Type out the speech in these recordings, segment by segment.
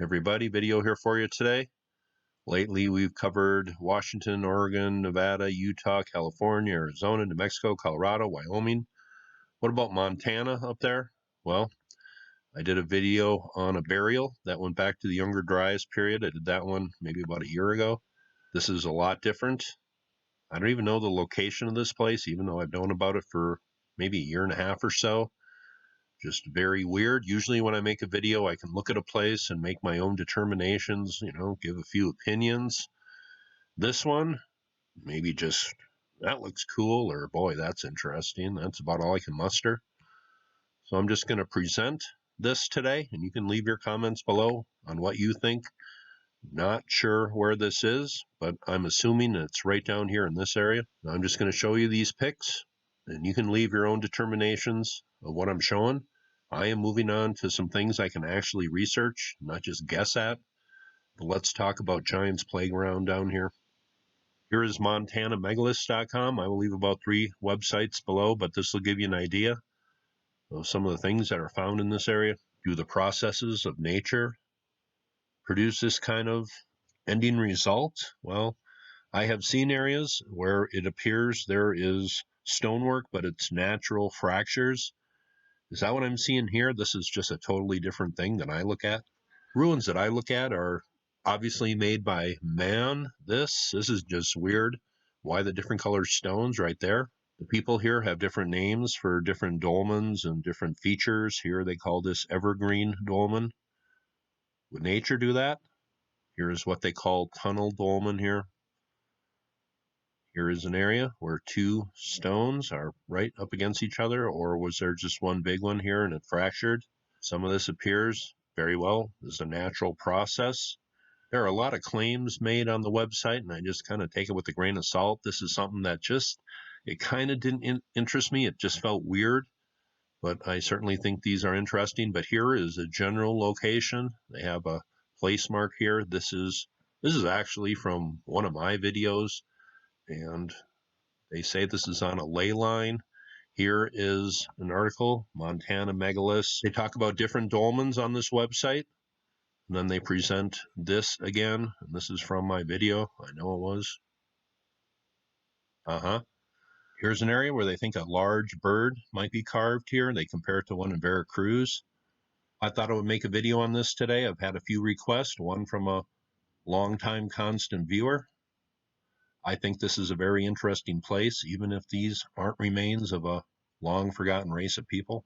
everybody, video here for you today. Lately we've covered Washington, Oregon, Nevada, Utah, California, Arizona, New Mexico, Colorado, Wyoming. What about Montana up there? Well, I did a video on a burial that went back to the Younger Dryas period. I did that one maybe about a year ago. This is a lot different. I don't even know the location of this place, even though I've known about it for maybe a year and a half or so. Just very weird. Usually when I make a video, I can look at a place and make my own determinations, give a few opinions. This one, maybe just, that looks cool, or boy, that's interesting. That's about all I can muster. So I'm just going to present this today, and you can leave your comments below on what you think. Not sure where this is, but I'm assuming it's right down here in this area. I'm just going to show you these pics, and you can leave your own determinations of what I'm showing. I am moving on to some things I can actually research, not just guess at. But let's talk about Giants Playground down here. Here is MontanaMegaliths.com. I will leave about 3 websites below, but this will give you an idea of some of the things that are found in this area. Do the processes of nature produce this kind of ending result? Well, I have seen areas where it appears there is stonework, but it's natural fractures. Is that what I'm seeing here? This is just a totally different thing than I look at. Ruins that I look at are obviously made by man. This is just weird. Why the different colored stones right there? The people here have different names for different dolmens and different features. Here they call this evergreen dolmen. Would nature do that? Here's what they call tunnel dolmen here. Here is an area where 2 stones are right up against each other, or was there just one big one here and it fractured? Some of this appears very well as a natural process. There are a lot of claims made on the website, and I just kind of take it with a grain of salt. This is something that it kind of didn't interest me. It just felt weird, but I certainly think these are interesting. But here is a general location. They have a place mark here. This is actually from one of my videos. And they say this is on a ley line. Here is an article, Montana Megaliths. They talk about different dolmens on this website. And then they present this again. And this is from my video. I know it was. Here's an area where they think a large bird might be carved here. They compare it to one in Veracruz. I thought I would make a video on this today. I've had a few requests, one from a longtime constant viewer. I think this is a very interesting place, even if these aren't remains of a long-forgotten race of people.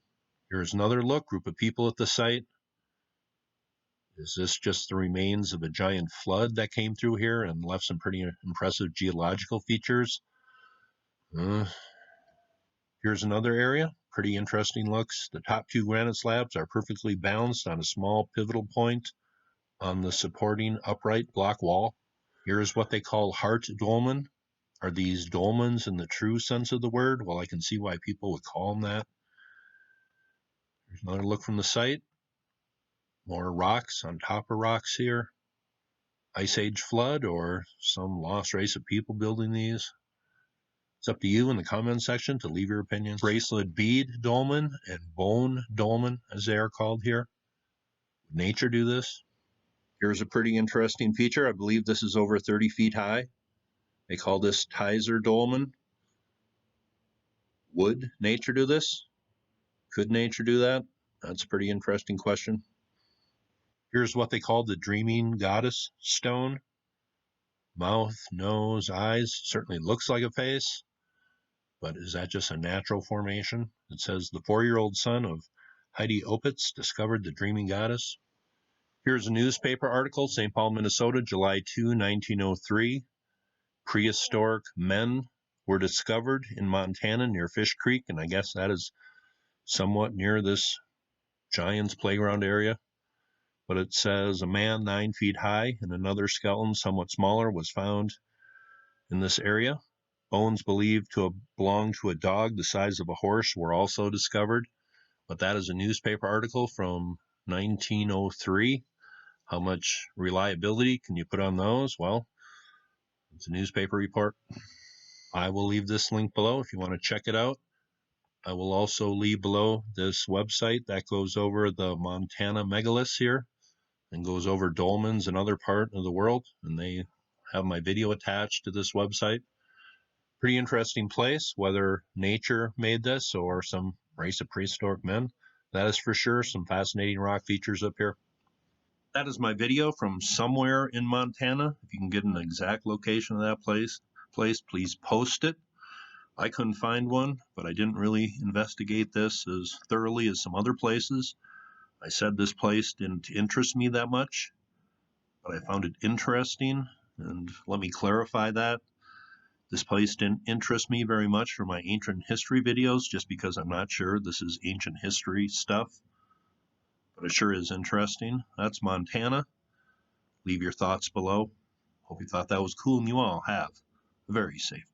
Here's another look, group of people at the site. Is this just the remains of a giant flood that came through here and left some pretty impressive geological features? Here's another area, pretty interesting looks. The top 2 granite slabs are perfectly balanced on a small pivotal point on the supporting upright block wall. Here's what they call heart dolmen. Are these dolmens in the true sense of the word? Well, I can see why people would call them that. Here's another look from the site. More rocks on top of rocks here. Ice Age flood or some lost race of people building these. It's up to you in the comment section to leave your opinions. Bracelet bead dolmen and bone dolmen, as they are called here. Would nature do this? Here's a pretty interesting feature. I believe this is over 30 feet high. They call this Tizer dolmen. Would nature do this? Could nature do that? That's a pretty interesting question. Here's what they call the Dreaming Goddess stone. Mouth, nose, eyes. Certainly looks like a face. But is that just a natural formation? It says the 4-year-old son of Heidi Opitz discovered the Dreaming Goddess. Here's a newspaper article, St. Paul, Minnesota, July 2, 1903. Prehistoric men were discovered in Montana near Fish Creek, and I guess that is somewhat near this Giants Playground area. But it says a man 9 feet high and another skeleton somewhat smaller was found in this area. Bones believed to have belonged to a dog the size of a horse were also discovered. But that is a newspaper article from 1903. How much reliability can you put on those? Well, it's a newspaper report. I will leave this link below if you want to check it out. I will also leave below this website that goes over the Montana Megaliths here. and goes over dolmens and other part of the world, and they have my video attached to this website. Pretty interesting place, whether nature made this or some race of prehistoric men. That is for sure. Some fascinating rock features up here. That is my video from somewhere in Montana. If you can get an exact location of that place, please post it. I couldn't find one, but I didn't really investigate this as thoroughly as some other places. I said this place didn't interest me that much, but I found it interesting, and let me clarify that. This place didn't interest me very much for my ancient history videos, just because I'm not sure this is ancient history stuff, but it sure is interesting. That's Montana. Leave your thoughts below. Hope you thought that was cool, and you all have a very safe day.